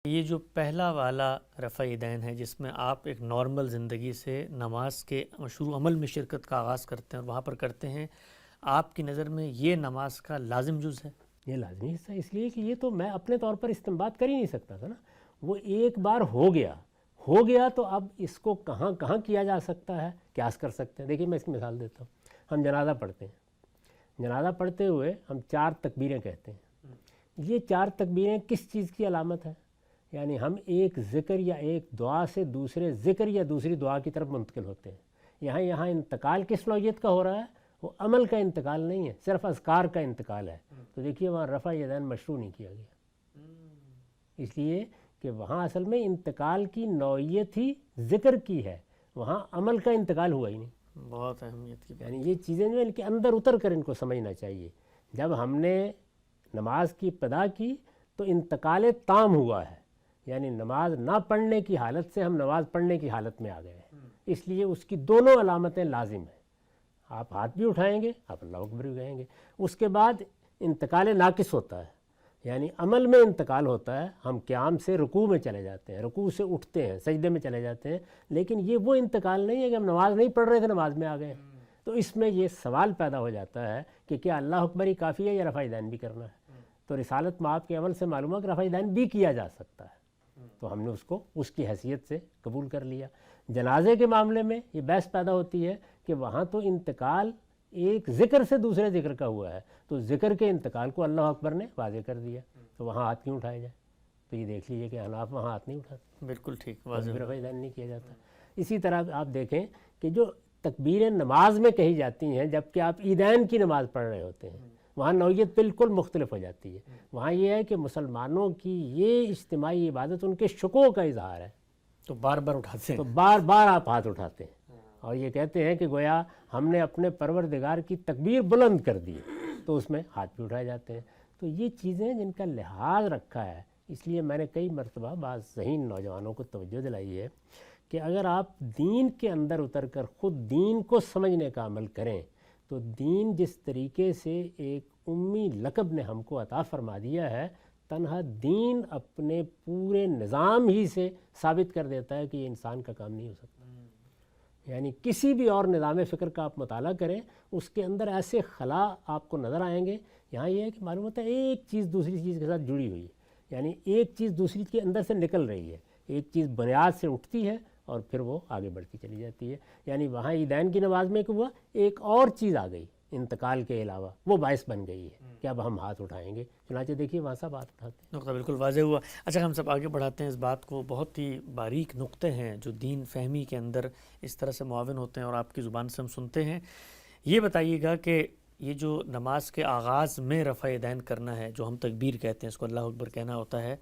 یہ جو پہلا والا رفع یدین ہے جس میں آپ ایک نارمل زندگی سے نماز کے مشروع عمل میں شرکت کا آغاز کرتے ہیں اور وہاں پر کرتے ہیں، آپ کی نظر میں یہ نماز کا لازم جز ہے؟ یہ لازمی حصہ اس لیے کہ یہ تو میں اپنے طور پر استنباط کر ہی نہیں سکتا تھا نا، وہ ایک بار ہو گیا تو اب اس کو کہاں کہاں کیا جا سکتا ہے، قیاس کر سکتے ہیں۔ دیکھیے میں اس کی مثال دیتا ہوں، ہم جنازہ پڑھتے ہیں، جنازہ پڑھتے ہوئے ہم 4 تکبیریں کہتے ہیں۔ یہ 4 تکبیریں کس چیز کی علامت ہے؟ یعنی ہم ایک ذکر یا ایک دعا سے دوسرے ذکر یا دوسری دعا کی طرف منتقل ہوتے ہیں۔ یہاں انتقال کس نوعیت کا ہو رہا ہے؟ وہ عمل کا انتقال نہیں ہے، صرف اذکار کا انتقال ہے۔ تو دیکھیے وہاں رفع یدین مشروع نہیں کیا گیا، اس لیے کہ وہاں اصل میں انتقال کی نوعیت ہی ذکر کی ہے، وہاں عمل کا انتقال ہوا ہی نہیں۔ بہت اہمیت کی یعنی یہ چیزیں جو ان کے اندر اتر کر ان کو سمجھنا چاہیے۔ جب ہم نے نماز کی ابتدا کی تو انتقال تام ہوا ہے، یعنی نماز نہ پڑھنے کی حالت سے ہم نماز پڑھنے کی حالت میں آ گئے ہیں، اس لیے اس کی دونوں علامتیں لازم ہیں۔ آپ ہاتھ بھی اٹھائیں گے، آپ اللہ اکبر بھی کہیں گے۔ اس کے بعد انتقال ناقص ہوتا ہے، یعنی عمل میں انتقال ہوتا ہے، ہم قیام سے رکوع میں چلے جاتے ہیں، رکوع سے اٹھتے ہیں، سجدے میں چلے جاتے ہیں، لیکن یہ وہ انتقال نہیں ہے کہ ہم نماز نہیں پڑھ رہے تھے نماز میں آ گئے ہیں۔ تو اس میں یہ سوال پیدا ہو جاتا ہے کہ کیا اللہ اکبر ہی کافی ہے یا رفع یدین بھی کرنا ہے؟ تو رسالت مآب کے عمل سے معلوم ہے کہ رفع یدین بھی کیا جا سکتا ہے، تو ہم نے اس کو اس کی حیثیت سے قبول کر لیا۔ جنازے کے معاملے میں یہ بحث پیدا ہوتی ہے کہ وہاں تو انتقال ایک ذکر سے دوسرے ذکر کا ہوا ہے، تو ذکر کے انتقال کو اللہ اکبر نے واضح کر دیا، تو وہاں ہاتھ کیوں اٹھائے جائے؟ تو یہ دیکھ لیجئے کہ حناف وہاں ہاتھ نہیں اٹھاتے، بالکل ٹھیک، واضح رفع یدین نہیں کیا جاتا۔ اسی طرح آپ دیکھیں کہ جو تکبیریں نماز میں کہی جاتی ہیں جبکہ آپ عیدین کی نماز پڑھ رہے ہوتے ہیں، وہاں نوعیت بالکل مختلف ہو جاتی ہے۔ وہاں یہ ہے کہ مسلمانوں کی یہ اجتماعی عبادت ان کے شکوہ کا اظہار ہے، تو بار بار اٹھاتے ہیں، تو بار بار آپ ہاتھ اٹھاتے ہیں اور یہ کہتے ہیں کہ گویا ہم نے اپنے پروردگار کی تکبیر بلند کر دی، تو اس میں ہاتھ بھی اٹھائے جاتے ہیں۔ تو یہ چیزیں جن کا لحاظ رکھا ہے، اس لیے میں نے کئی مرتبہ بعض ذہین نوجوانوں کو توجہ دلائی ہے کہ اگر آپ دین کے اندر اتر کر خود دین کو سمجھنے کا عمل کریں تو دین جس طریقے سے ایک امی لقب نے ہم کو عطا فرما دیا ہے، تنہا دین اپنے پورے نظام ہی سے ثابت کر دیتا ہے کہ یہ انسان کا کام نہیں ہو سکتا۔ یعنی کسی بھی اور نظام فکر کا آپ مطالعہ کریں، اس کے اندر ایسے خلا آپ کو نظر آئیں گے۔ یہاں یہ ہے کہ معلوم ہوتا ہے ایک چیز دوسری چیز کے ساتھ جڑی ہوئی ہے، یعنی ایک چیز دوسری کے اندر سے نکل رہی ہے، ایک چیز بنیاد سے اٹھتی ہے اور پھر وہ آگے بڑھتی چلی جاتی ہے۔ یعنی وہاں عیدین کی نماز میں ہوا ایک اور چیز آ گئی انتقال کے علاوہ، وہ باعث بن گئی ہے کہ اب ہم ہاتھ اٹھائیں گے، چنانچہ دیکھیے وہاں سب ہاتھ اٹھاتے ہیں۔ نقطہ بالکل واضح ہوا۔ اچھا ہم سب آگے بڑھاتے ہیں اس بات کو، بہت ہی باریک نقطے ہیں جو دین فہمی کے اندر اس طرح سے معاون ہوتے ہیں اور آپ کی زبان سے ہم سنتے ہیں۔ یہ بتائیے گا کہ یہ جو نماز کے آغاز میں رفع یدین کرنا ہے، جو ہم تکبیر کہتے ہیں، اس کو اللہ اکبر کہنا ہوتا ہے،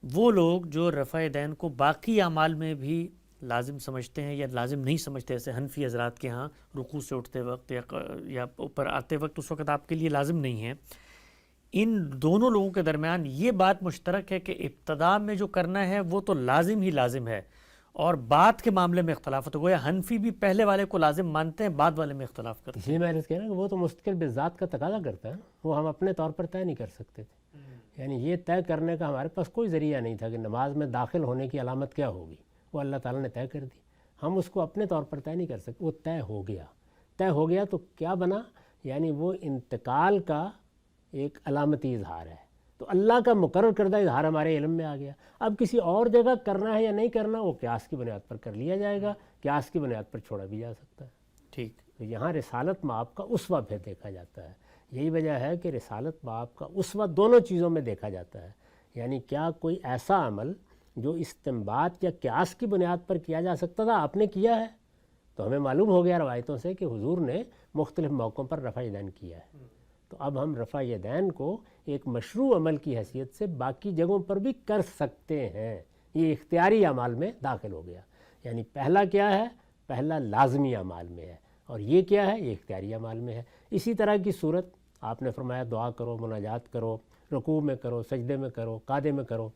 وہ لوگ جو رفع یدین کو باقی اعمال میں بھی لازم سمجھتے ہیں یا لازم نہیں سمجھتے، جیسے حنفی حضرات کے ہاں رکوع سے اٹھتے وقت یا اوپر آتے وقت اس وقت آپ کے لیے لازم نہیں ہے، ان دونوں لوگوں کے درمیان یہ بات مشترک ہے کہ ابتدا میں جو کرنا ہے وہ تو لازم ہی لازم ہے، اور بعد کے معاملے میں اختلاف ہوتا ہے، گویا حنفی بھی پہلے والے کو لازم مانتے ہیں، بعد والے میں اختلاف کرتے ہیں۔ اس لیے میں نے کہا کہ وہ تو مستقل بذات کا تقاضا کرتا ہے، وہ ہم اپنے طور پر طے نہیں کر سکتے تھے۔ یعنی یہ طے کرنے کا ہمارے پاس کوئی ذریعہ نہیں تھا کہ نماز میں داخل ہونے کی علامت کیا ہوگی، وہ اللہ تعالیٰ نے طے کر دی، ہم اس کو اپنے طور پر طے نہیں کر سکتے، وہ طے ہو گیا تو کیا بنا؟ یعنی وہ انتقال کا ایک علامتی اظہار ہے، تو اللہ کا مقرر کردہ اظہار ہمارے علم میں آ گیا۔ اب کسی اور جگہ کرنا ہے یا نہیں کرنا، وہ قیاس کی بنیاد پر کر لیا جائے گا، قیاس کی بنیاد پر چھوڑا بھی جا سکتا ہے۔ ٹھیک، تو یہاں رسالت مآب کا اسوہ پھر دیکھا جاتا ہے۔ یہی وجہ ہے کہ رسالت مآب کا اسوہ دونوں چیزوں میں دیکھا جاتا ہے، یعنی کیا کوئی ایسا عمل جو استنباط یا قیاس کی بنیاد پر کیا جا سکتا تھا آپ نے کیا ہے، تو ہمیں معلوم ہو گیا روایتوں سے کہ حضور نے مختلف موقعوں پر رفع یدین کیا ہے، تو اب ہم رفع یدین کو ایک مشروع عمل کی حیثیت سے باقی جگہوں پر بھی کر سکتے ہیں، یہ اختیاری اعمال میں داخل ہو گیا۔ یعنی پہلا کیا ہے؟ پہلا لازمی اعمال میں ہے، اور یہ کیا ہے؟ یہ اختیاری اعمال میں ہے۔ اسی طرح کی صورت آپ نے فرمایا دعا کرو، مناجات کرو، رکوع میں کرو، سجدے میں کرو، قعدے میں کرو،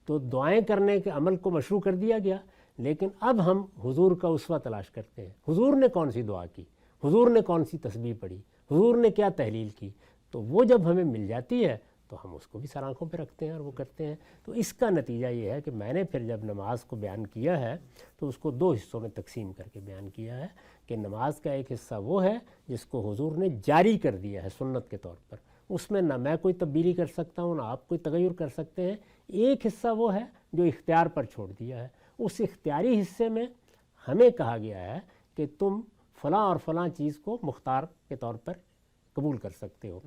تو دعائیں کرنے کے عمل کو مشروع کر دیا گیا، لیکن اب ہم حضور کا اسوہ تلاش کرتے ہیں، حضور نے کون سی دعا کی، حضور نے کون سی تسبیح پڑھی، حضور نے کیا تحلیل کی، تو وہ جب ہمیں مل جاتی ہے تو ہم اس کو بھی سر آنکھوں پہ رکھتے ہیں اور وہ کرتے ہیں. تو اس کا نتیجہ یہ ہے کہ میں نے پھر جب نماز کو بیان کیا ہے تو اس کو 2 حصوں میں تقسیم کر کے بیان کیا ہے کہ نماز کا ایک حصہ وہ ہے جس کو حضور نے جاری کر دیا ہے سنت کے طور پر، اس میں نہ میں کوئی تبدیلی کر سکتا ہوں نہ آپ کوئی تغیر کر سکتے ہیں. ایک حصہ وہ ہے جو اختیار پر چھوڑ دیا ہے. اس اختیاری حصے میں ہمیں کہا گیا ہے کہ تم فلاں اور فلاں چیز کو مختار کے طور پر قبول کر سکتے ہو.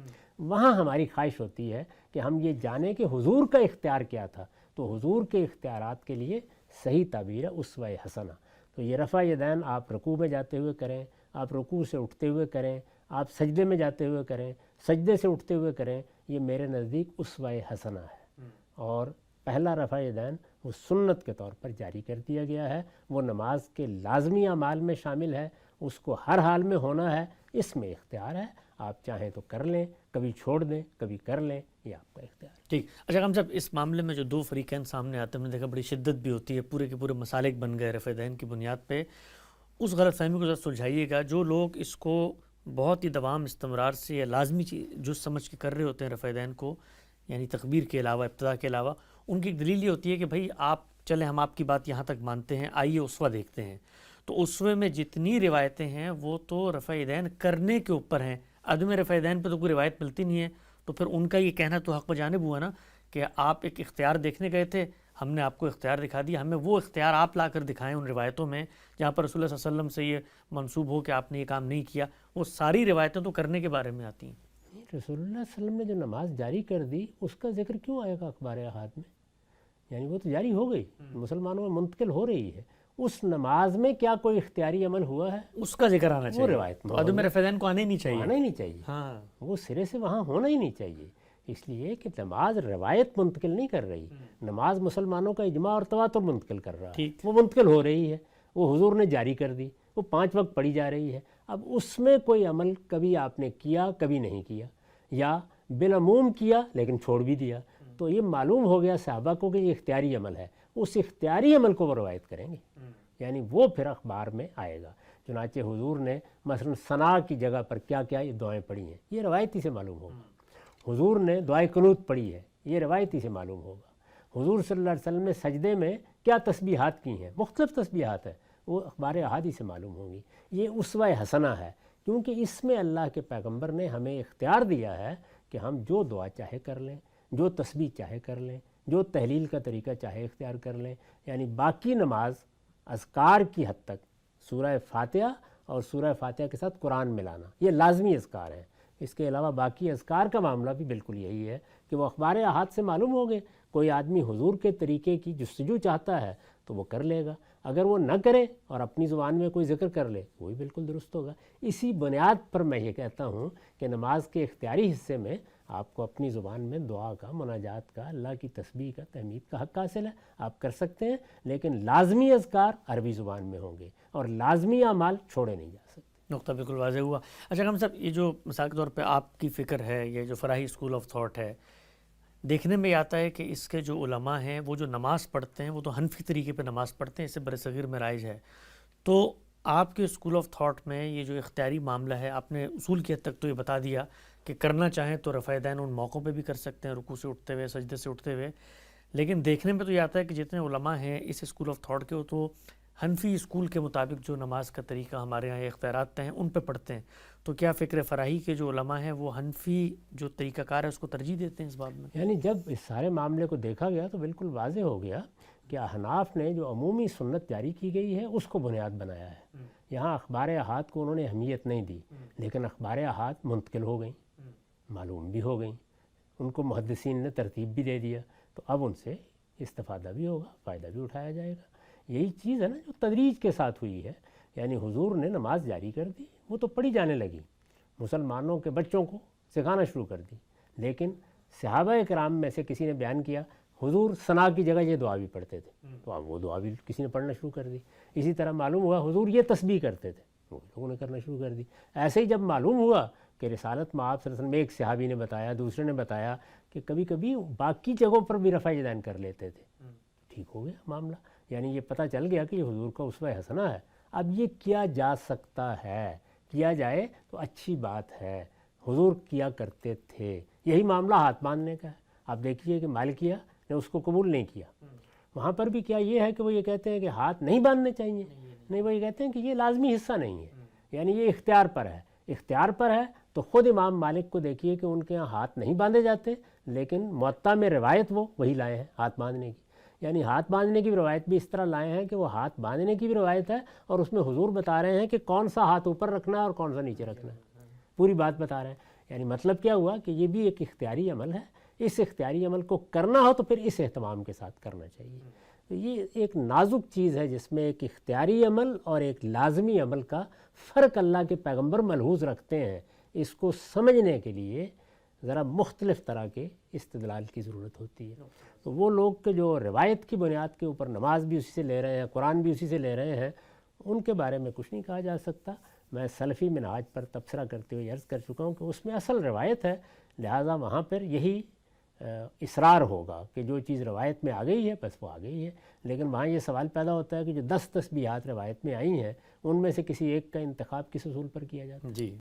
وہاں ہماری خواہش ہوتی ہے کہ ہم یہ جانیں کہ حضور کا اختیار کیا تھا. تو حضور کے اختیارات کے لیے صحیح تعبیر ہے اسوہ حسنہ. تو یہ رفع یدین آپ رکوع میں جاتے ہوئے کریں، آپ رکوع سے اٹھتے ہوئے کریں، آپ سجدے میں جاتے ہوئے کریں، سجدے سے اٹھتے ہوئے کریں، یہ میرے نزدیک اسوہ حسنہ ہے. اور پہلا رفع یدین وہ سنت کے طور پر جاری کر دیا گیا ہے، وہ نماز کے لازمی اعمال میں شامل ہے، اس کو ہر حال میں ہونا ہے. اس میں اختیار ہے، آپ چاہیں تو کر لیں، کبھی چھوڑ دیں، کبھی کر لیں، یہ آپ کا اختیار ہے. ٹھیک. اچھا ہم صاحب اس معاملے میں جو 2 فریقین سامنے آتے ہیں، ہم نے دیکھا بڑی شدت بھی ہوتی ہے، پورے کے پورے مسالک بن گئے رفع یدین کی بنیاد پہ. اس غلط فہمی کو ذرا سلجھائیے گا. جو لوگ اس کو بہت ہی دوام استمرار سے یا لازمی جو سمجھ کے کر رہے ہوتے ہیں رفع یدین کو، یعنی تکبیر کے علاوہ، ابتدا کے علاوہ، ان کی ایک دلیل یہ ہوتی ہے کہ بھائی آپ چلیں ہم آپ کی بات یہاں تک مانتے ہیں، آئیے اسوہ دیکھتے ہیں. تو اسوے میں جتنی روایتیں ہیں وہ تو رفع یدین کرنے کے اوپر ہیں، عدم رفع یدین پہ تو کوئی روایت ملتی نہیں ہے. تو پھر ان کا یہ کہنا تو حق بجانب ہوا نا کہ آپ ایک اختیار دیکھنے گئے تھے، ہم نے آپ کو اختیار دکھا دیا، ہمیں وہ اختیار آپ لا کر دکھائیں ان روایتوں میں جہاں پر رسول اللہ صلی اللہ علیہ وسلم سے یہ منسوب ہو کہ آپ نے یہ کام نہیں کیا. وہ ساری روایتیں تو کرنے کے بارے میں آتی ہیں. رسول اللہ صلی اللہ علیہ وسلم نے جو نماز جاری کر دی اس کا ذکر کیوں آئے گا اخبار احاد میں؟ یعنی وہ تو جاری ہو گئی، مسلمانوں میں منتقل ہو رہی ہے. اس نماز میں کیا کوئی اختیاری عمل ہوا ہے؟ اس کا ذکر آنا چاہیے. وہ روایت میں عدم رفع یدین کو آنا ہی نہیں چاہیے. آنا ہی نہیں چاہیے. ہاں وہ سرے سے وہاں ہونا ہی نہیں چاہیے، اس لیے کہ نماز روایت منتقل نہیں کر رہی، نماز مسلمانوں کا اجماع اور تواتر منتقل کر رہا ہے. وہ منتقل ہو رہی ہے، وہ حضور نے جاری کر دی، وہ 5 وقت پڑھی جا رہی ہے. اب اس میں کوئی عمل کبھی آپ نے کیا کبھی نہیں کیا، یا بالعموم کیا لیکن چھوڑ بھی دیا، تو یہ معلوم ہو گیا صحابہ کو کہ یہ اختیاری عمل ہے. اس اختیاری عمل کو وہ روایت کریں گے، یعنی وہ پھر اخبار میں آئے گا. چنانچہ حضور نے مثلا ثنا کی جگہ پر کیا کیا یہ دعائیں پڑھی ہیں، یہ روایتی سے معلوم ہوگا. حضور نے دعائے قنوت پڑھی ہے، یہ روایتی سے معلوم ہوگا. حضور صلی اللہ علیہ وسلم نے سجدے میں کیا تسبیحات کی ہیں، مختلف تسبیحات ہیں، وہ اخبار احادی سے معلوم ہوں گی. یہ اسوہ حسنہ ہے، کیونکہ اس میں اللہ کے پیغمبر نے ہمیں اختیار دیا ہے کہ ہم جو دعا چاہے کر لیں، جو تسبیح چاہے کر لیں، جو تحلیل کا طریقہ چاہے اختیار کر لیں. یعنی باقی نماز اذکار کی حد تک سورہ فاتحہ اور سورہ فاتحہ کے ساتھ قرآن ملانا یہ لازمی اذکار ہیں. اس کے علاوہ باقی اذکار کا معاملہ بھی بالکل یہی ہے کہ وہ اخبار احاد سے معلوم ہو گئے. کوئی آدمی حضور کے طریقے کی جستجو چاہتا ہے تو وہ کر لے گا، اگر وہ نہ کرے اور اپنی زبان میں کوئی ذکر کر لے وہ بھی بالکل درست ہوگا. اسی بنیاد پر میں یہ کہتا ہوں کہ نماز کے اختیاری حصے میں آپ کو اپنی زبان میں دعا کا، مناجات کا، اللہ کی تسبیح کا، تحمید کا حق حاصل ہے، آپ کر سکتے ہیں، لیکن لازمی اذکار عربی زبان میں ہوں گے اور لازمی اعمال چھوڑے نہیں جا سکتے. نقطہ بالکل واضح ہوا. اچھا ہم صاحب یہ جو مثال کے طور پہ آپ کی فکر ہے، یہ جو فراہی اسکول آف تھاٹ ہے، دیکھنے میں یہ آتا ہے کہ اس کے جو علماء ہیں وہ جو نماز پڑھتے ہیں وہ تو حنفی طریقے پہ نماز پڑھتے ہیں، اسے برصغیر میں رائج ہے. تو آپ کے اسکول آف تھاٹ میں یہ جو اختیاری معاملہ ہے، آپ نے اصول کی حد تک تو یہ بتا دیا کہ کرنا چاہیں تو رفع یدین ان موقعوں پہ بھی کر سکتے ہیں، رکوع سے اٹھتے ہوئے، سجدے سے اٹھتے ہوئے. لیکن دیکھنے میں تو یہ آتا ہے کہ جتنے علماء ہیں اس اسکول آف تھاٹ کے، وہ تو حنفی اسکول کے مطابق جو نماز کا طریقہ ہمارے یہاں اختیارات ہیں ان پہ پڑھتے ہیں. تو کیا فکر فراہی کے جو علماء ہیں وہ حنفی جو طریقہ کار ہے اس کو ترجیح دیتے ہیں اس بات میں؟ یعنی جب اس سارے معاملے کو دیکھا گیا تو بالکل واضح ہو گیا کہ احناف نے جو عمومی سنت جاری کی گئی ہے اس کو بنیاد بنایا ہے. یہاں اخبار احاد کو انہوں نے اہمیت نہیں دی، لیکن اخبار احاد منتقل ہو گئیں، معلوم بھی ہو گئیں، ان کو محدثین نے ترتیب بھی دے دیا، تو اب ان سے استفادہ بھی ہوگا، فائدہ بھی اٹھایا جائے گا. یہی چیز ہے نا جو تدریج کے ساتھ ہوئی ہے. یعنی حضور نے نماز جاری کر دی، وہ تو پڑھی جانے لگی، مسلمانوں کے بچوں کو سکھانا شروع کر دی. لیکن صحابہ کرام میں سے کسی نے بیان کیا حضور ثنا کی جگہ یہ دعا بھی پڑھتے تھے، تو اب وہ دعا بھی کسی نے پڑھنا شروع کر دی. اسی طرح معلوم ہوا حضور یہ تسبیح کرتے تھے، وہ لوگوں نے کرنا شروع کر دی. ایسے ہی جب معلوم ہوا کہ رسالت میں آپ صلی اللہ علیہ وسلم ایک صحابی نے بتایا، دوسرے نے بتایا کہ کبھی کبھی باقی جگہوں پر بھی رفع یدین کر لیتے تھے، ٹھیک ہو گیا معاملہ. یعنی یہ پتہ چل گیا کہ یہ حضور کا اسوہ حسنہ ہے. اب یہ کیا جا سکتا ہے، کیا جائے تو اچھی بات ہے، حضور کیا کرتے تھے. یہی معاملہ ہاتھ باندھنے کا ہے. آپ دیکھیے کہ مالکیہ نے اس کو قبول نہیں کیا، وہاں پر بھی کیا یہ ہے کہ وہ یہ کہتے ہیں کہ ہاتھ نہیں باندھنے چاہیے، نہیں وہ یہ کہتے ہیں کہ یہ لازمی حصہ نہیں ہے، یعنی یہ اختیار پر ہے، اختیار پر ہے تو خود امام مالک کو دیکھیے کہ ان کے یہاں ہاتھ نہیں باندھے جاتے، لیکن موطا میں روایت وہ وہی لائے ہیں ہاتھ باندھنے کی، یعنی ہاتھ باندھنے کی بھی روایت بھی اس طرح لائے ہیں کہ وہ ہاتھ باندھنے کی بھی روایت ہے اور اس میں حضور بتا رہے ہیں کہ کون سا ہاتھ اوپر رکھنا ہے اور کون سا نیچے رکھنا ہے، پوری بات بتا رہے ہیں۔ یعنی مطلب کیا ہوا کہ یہ بھی ایک اختیاری عمل ہے، اس اختیاری عمل کو کرنا ہو تو پھر اس اہتمام کے ساتھ کرنا چاہیے۔ تو یہ ایک نازک چیز ہے جس میں ایک اختیاری عمل اور ایک لازمی عمل کا فرق اللہ کے پیغمبر ملحوظ رکھتے ہیں، اس کو سمجھنے کے لیے ذرا مختلف طرح کے استدلال کی ضرورت ہوتی ہے۔ تو وہ لوگ کہ جو روایت کی بنیاد کے اوپر نماز بھی اسی سے لے رہے ہیں، قرآن بھی اسی سے لے رہے ہیں، ان کے بارے میں کچھ نہیں کہا جا سکتا۔ میں سلفی منہاج پر تبصرہ کرتے ہوئے عرض کر چکا ہوں کہ اس میں اصل روایت ہے، لہٰذا وہاں پر یہی اصرار ہوگا کہ جو چیز روایت میں آ گئی ہے بس وہ آ گئی ہے، لیکن وہاں یہ سوال پیدا ہوتا ہے کہ جو 10 تسبیحات روایت میں آئی ہیں ان میں سے کسی ایک کا انتخاب کس اصول پر کیا جاتا ہے؟ جی